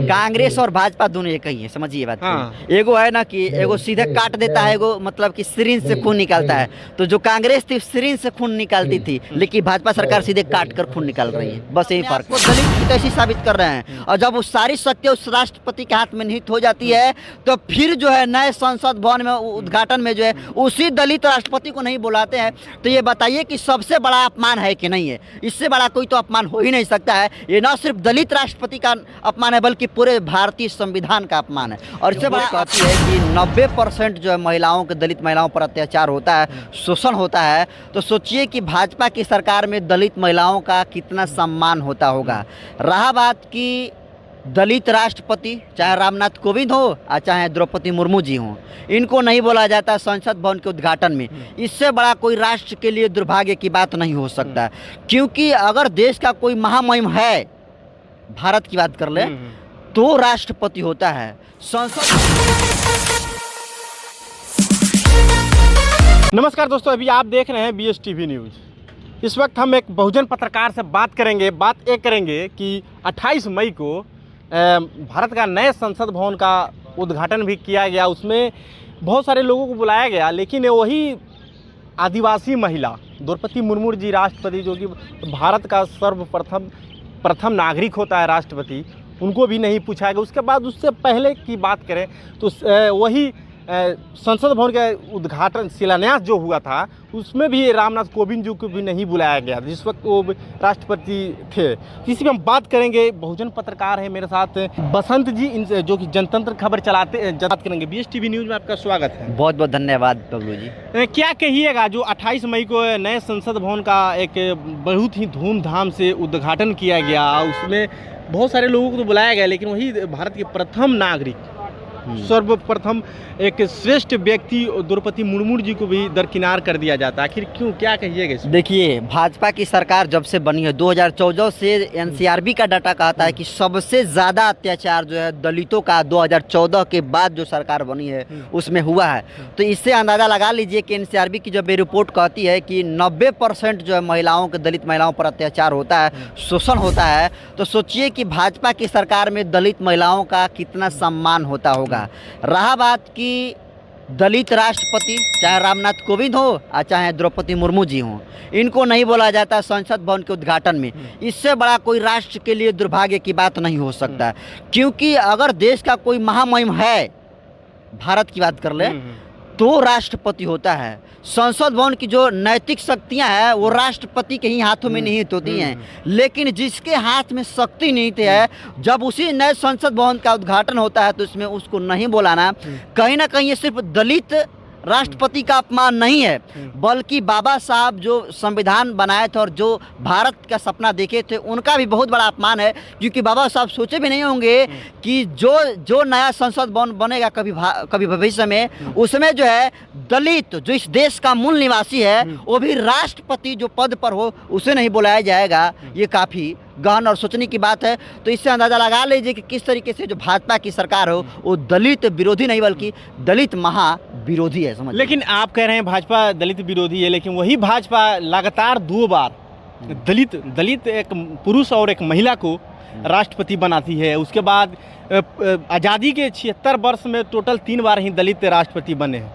कांग्रेस और भाजपा दोनों एक ही है, समझिए बात। हाँ। एगो है ना कि एगो सीधे काट देता है, एगो मतलब कि सिरिंज से खून निकालता है। तो जो कांग्रेस थी सिरिंज से खून निकालती थी, लेकिन भाजपा सरकार सीधे काट कर खून निकाल रही है, बस यही फर्क। वो दलित हितैषी साबित कर रहे हैं, और जब वो सारी शक्ति उस राष्ट्रपति के हाथ में निहित हो जाती है, तो फिर जो है नए संसद भवन में उद्घाटन में जो है उसी दलित राष्ट्रपति को नहीं बुलाते हैं। तो ये बताइए कि सबसे बड़ा अपमान है कि नहीं है? इससे बड़ा कोई तो अपमान हो ही नहीं सकता है। ये न सिर्फ दलित राष्ट्रपति का अपमान है, बल्कि पूरे भारतीय संविधान का अपमान है। और इससे बड़ा कहती है कि 90% जो है महिलाओं के, दलित महिलाओं पर अत्याचार होता है, शोषण होता है। तो सोचिए कि भाजपा की सरकार में दलित महिलाओं का कितना सम्मान होता होगा। रहा बात कि दलित राष्ट्रपति, चाहे रामनाथ कोविंद हो और चाहे द्रौपदी मुर्मू जी हों, इनको नहीं बोला जाता संसद भवन के उद्घाटन में। इससे बड़ा कोई राष्ट्र के लिए दुर्भाग्य की बात नहीं हो सकता। क्योंकि अगर देश का कोई महामहिम है, भारत की बात कर ले, तो राष्ट्रपति होता है। संसद। नमस्कार दोस्तों, अभी आप देख रहे हैं BSTV न्यूज़। इस वक्त हम एक बहुजन पत्रकार से बात करेंगे। बात एक करेंगे कि 28 मई को भारत का नए संसद भवन का उद्घाटन भी किया गया। उसमें बहुत सारे लोगों को बुलाया गया, लेकिन वही आदिवासी महिला द्रौपदी मुर्मू जी, राष्ट्रपति, जो कि भारत का प्रथम नागरिक होता है राष्ट्रपति, उनको भी नहीं पूछा गया। उसके बाद उससे पहले की बात करें तो वही संसद भवन का उद्घाटन, शिलान्यास जो हुआ था, उसमें भी रामनाथ कोविंद जी को भी नहीं बुलाया गया जिस वक्त वो राष्ट्रपति थे। इसी में हम बात करेंगे। बहुजन पत्रकार है मेरे साथ बसंत जी, इनसे जो कि जनतंत्र खबर चलाते, बात करेंगे। BSTV न्यूज़ में आपका स्वागत है। बहुत बहुत धन्यवाद बबलू जी। क्या कहिएगा, जो 28 मई को नए संसद भवन का एक बहुत ही धूमधाम से उद्घाटन किया गया, उसमें बहुत सारे लोगों को तो बुलाया गया, लेकिन वही भारत के प्रथम नागरिक, सर्वप्रथम एक श्रेष्ठ व्यक्ति द्रौपदी मुर्मू जी को भी दरकिनार कर दिया जाता है। आखिर क्यों, क्या कहिएगा इसमें? देखिए, भाजपा की सरकार जब से बनी है 2014 से, NCRB का डाटा कहता है कि सबसे ज़्यादा अत्याचार जो है दलितों का 2014 के बाद जो सरकार बनी है उसमें हुआ है। तो इससे अंदाज़ा लगा लीजिए कि NCRB की जब ये रिपोर्ट कहती है कि 90% जो है महिलाओं के, दलित महिलाओं पर अत्याचार होता है, शोषण होता है, तो सोचिए कि भाजपा की सरकार में दलित महिलाओं का कितना सम्मान होता होगा। रहा बात कि दलित राष्ट्रपति, चाहे रामनाथ कोविंद हो और चाहे द्रौपदी मुर्मू जी हों, इनको नहीं बोला जाता संसद भवन के उद्घाटन में। इससे बड़ा कोई राष्ट्र के लिए दुर्भाग्य की बात नहीं हो सकता। क्योंकि अगर देश का कोई महामहिम है, भारत की बात कर ले, तो राष्ट्रपति होता है। संसद भवन की जो नैतिक शक्तियां हैं वो राष्ट्रपति के ही हाथों में निहित होती हैं। लेकिन जिसके हाथ में शक्ति निहित है, जब उसी नए संसद भवन का उद्घाटन होता है तो इसमें उसको नहीं बुलाना, कहीं ना कहीं ये सिर्फ दलित राष्ट्रपति का अपमान नहीं है, बल्कि बाबा साहब जो संविधान बनाए थे और जो भारत का सपना देखे थे, उनका भी बहुत बड़ा अपमान है। क्योंकि बाबा साहब सोचे भी नहीं होंगे कि जो नया संसद भवन बनेगा कभी भविष्य में, उसमें जो है दलित, जो इस देश का मूल निवासी है, वो भी राष्ट्रपति जो पद पर हो, उसे नहीं बुलाया जाएगा। ये काफ़ी गहन और सोचने की बात है। तो इससे अंदाज़ा लगा लीजिए कि किस तरीके से जो भाजपा की सरकार हो वो दलित विरोधी नहीं बल्कि दलित महा विरोधी है, समझ। लेकिन आप कह रहे हैं भाजपा दलित विरोधी है, लेकिन वही भाजपा लगातार 2 बार दलित एक पुरुष और एक महिला को राष्ट्रपति बनाती है। उसके बाद आज़ादी के 76 वर्ष में टोटल 3 बार ही दलित राष्ट्रपति बने हैं।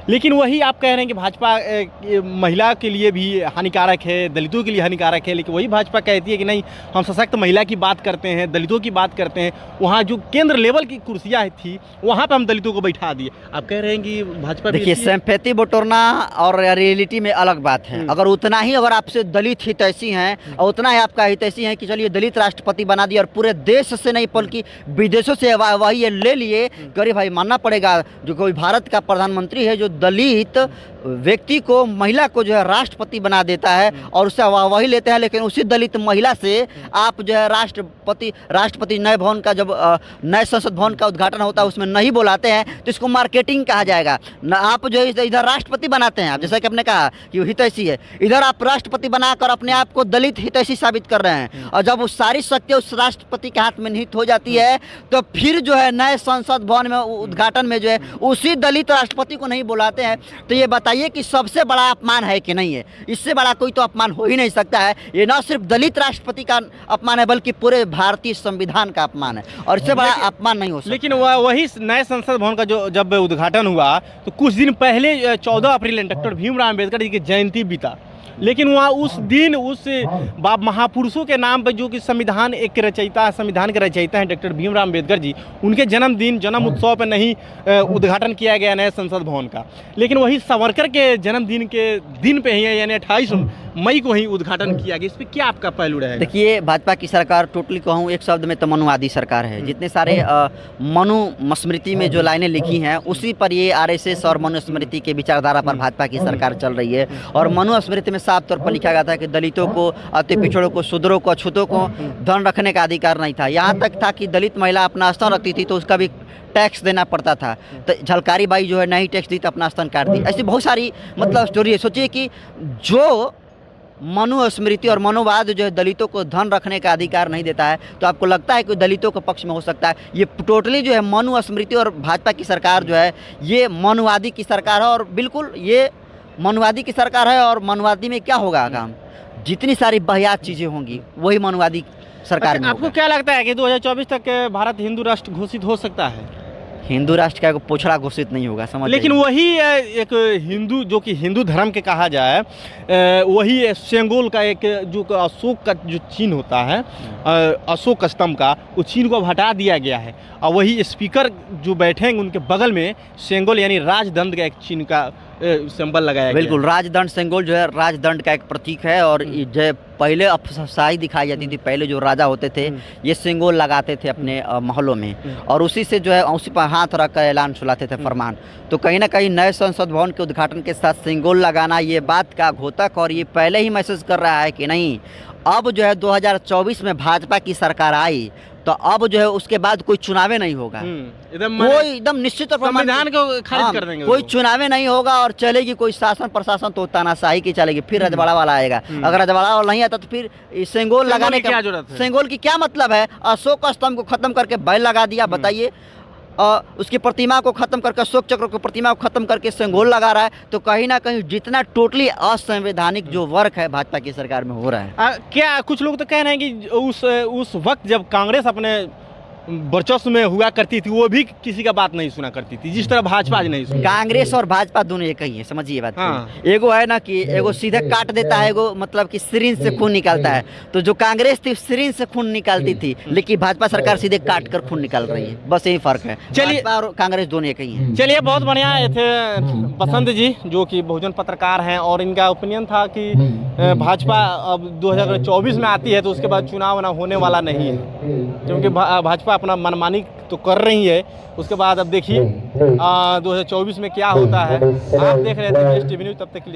लेकिन वही आप कह रहे हैं कि भाजपा महिला के लिए भी हानिकारक है, दलितों के लिए हानिकारक है, लेकिन वही भाजपा कहती है कि नहीं, हम सशक्त महिला की बात करते हैं, दलितों की बात करते हैं। वहाँ जो केंद्र लेवल की कुर्सियाँ थी, वहाँ पे हम दलितों को बैठा दिए। आप कह रहे हैं कि भाजपा, देखिए, सिंपैथी बटोरना और रियलिटी में अलग बात है। अगर उतना ही अगर आपसे दलित हितैषी हैं और उतना ही आपका हितैषी है कि चलिए दलित राष्ट्रपति बना दिया, और पूरे देश से नहीं बल्कि विदेशों से वही ले लिए, गरीब भाई मानना पड़ेगा, जो कोई भारत का प्रधानमंत्री है जो दलित व्यक्ति को, महिला को जो है राष्ट्रपति बना देता है और उससे वाहवाही लेते हैं। लेकिन उसी दलित महिला से आप जो है राष्ट्रपति नए भवन का, जब नए संसद भवन का उद्घाटन होता है, उसमें नहीं बुलाते हैं, तो इसको मार्केटिंग कहा जाएगा। न आप जो है इधर राष्ट्रपति बनाते हैं, आप जैसा कि आपने कहा कि वो हितैषी है, इधर आप राष्ट्रपति बनाकर अपने आप को दलित हितैषी साबित कर रहे हैं। और जब वो सारी शक्ति उस राष्ट्रपति के हाथ में निहित हो जाती है, तो फिर जो है नए संसद भवन में उद्घाटन में जो है उसी दलित राष्ट्रपति को नहीं बुलाते हैं। तो ये बताइए बताइए कि सबसे बड़ा अपमान है कि नहीं है? इससे बड़ा कोई तो अपमान हो ही नहीं सकता है। ये न सिर्फ दलित राष्ट्रपति का अपमान है बल्कि पूरे भारतीय संविधान का अपमान है, और इससे बड़ा अपमान नहीं हो सकता। लेकिन वही नए संसद भवन का जो जब उद्घाटन हुआ तो कुछ दिन पहले 14 अप्रैल डॉक्टर भीमराव अम्बेडकर जी की जयंती बीता, लेकिन वहाँ उस दिन उस महापुरुषों के नाम पर जो कि संविधान के रचयिता हैं डॉक्टर भीमराव अम्बेडकर जी, उनके जन्म उत्सव पर नहीं उद्घाटन किया गया नए संसद भवन का, लेकिन वही सावरकर के जन्मदिन के दिन पे ही यानी 28 मई को ही उद्घाटन किया गया। इस पर क्या आपका पहलू रहेगा? देखिए, भाजपा की सरकार टोटली कहूँ एक शब्द में तो मनुवादी सरकार है। जितने सारे मनुस्मृति में जो लाइनें लिखी हैं उसी पर ये आरएसएस और मनुस्मृति के विचारधारा पर भाजपा की सरकार चल रही है। और मनुस्मृति में साफ तौर पर लिखा गया था कि दलितों को, अति पिछड़ों को, शूद्रों को, अछूतों को धन रखने का अधिकार नहीं था। यहाँ तक था कि दलित महिला अपना स्तन रखती थी तो उसका भी टैक्स देना पड़ता था। तो झलकारी बाई जो है नहीं टैक्स दी तो अपना स्तन काट दी। ऐसी बहुत सारी मतलब स्टोरी है। सोचिए कि जो मनुस्मृति और मनोवाद जो है दलितों को धन रखने का अधिकार नहीं देता है, तो आपको लगता है कि दलितों के पक्ष में हो सकता है? ये टोटली जो है मनुस्मृति और भाजपा की सरकार जो है ये मनुवादी की सरकार है, और बिल्कुल ये मनुवादी की सरकार है। और मनुवादी में क्या होगा काम? जितनी सारी वाहियात चीज़ें होंगी वही मनुवादी सरकार में आपको क्या लगता है कि 2024 तक भारत हिंदू राष्ट्र घोषित हो सकता है? हिंदू राष्ट्र का पोछड़ा घोषित नहीं होगा, समझ। लेकिन वही एक हिंदू जो कि हिंदू धर्म के कहा जाए, वही सेंगोल का एक जो अशोक का जो चिन्ह होता है, अशोक स्तंभ का, उस चिन्ह को हटा दिया गया है। और वही स्पीकर जो बैठेंगे उनके बगल में सेंगोल यानी राजदंड का एक चिन्ह का सिंबल लगाया गया। बिल्कुल, राजदंड सेंगोल जो है राजदंड का एक प्रतीक है। और जो पहले अफसाई दिखाई जाती थी, पहले जो राजा होते थे ये सेंगोल लगाते थे अपने महलों में, और उसी से जो है उसी पर हाथ रख कर ऐलान सुनाते थे, फरमान। तो कहीं ना कहीं नए संसद भवन के उद्घाटन के साथ सेंगोल लगाना ये बात का घोतक, और ये पहले ही महसूस कर रहा है कि नहीं, अब जो है 2024 में भाजपा की सरकार आई तो अब जो है उसके बाद कोई चुनावे नहीं होगा। कोई एकदम निश्चित तौर पर संविधान को खारिज कर देंगे। कोई चुनावे नहीं होगा और चलेगी कोई शासन प्रशासन तो तानाशाही की चलेगी। फिर रजवाड़ा वाला आएगा। अगर रजवाड़ा वाला नहीं आता तो फिर सेंगोल लगाने की क्या जरूरत है? सेंगोल की क्या मतलब है? अशोक स्तंभ को खत्म करके बैल लगा दिया, बताइए। उसकी प्रतिमा को खत्म करके, अशोक चक्र की प्रतिमा को खत्म करके सेंगोल लगा रहा है। तो कहीं ना कहीं जितना टोटली असंवैधानिक जो वर्क है भाजपा की सरकार में हो रहा है। क्या कुछ लोग तो कह रहे हैं कि उस वक्त जब कांग्रेस अपने वर्चस्व में हुआ करती थी वो भी किसी का बात नहीं सुना करती थी, जिस तरह भाजपा आज नहीं सुना। कांग्रेस और भाजपा दोनों एक ही है, समझिए बात। एगो है ना कि एगो सीधे काट देता है, एगो मतलब कि सिरिंज से खून निकालता है। तो जो कांग्रेस थी सिरिंज से खून निकालती थी, लेकिन भाजपा सरकार सीधे काट कर खून निकाल रही है। बस यही फर्क है। चलिए, और कांग्रेस दोनों एक ही है। चलिए, बहुत बढ़िया थे बसंत जी जो कि बहुजन पत्रकार हैं, और इनका ओपिनियन था कि भाजपा अब 2024 में आती है तो उसके बाद चुनाव होने वाला नहीं है, क्योंकि भाजपा अपना मनमानी तो कर रही है। उसके बाद अब देखिए 2024 में क्या होता है। आप देख रहे थे BSTV न्यूज़, तब तक के लिए।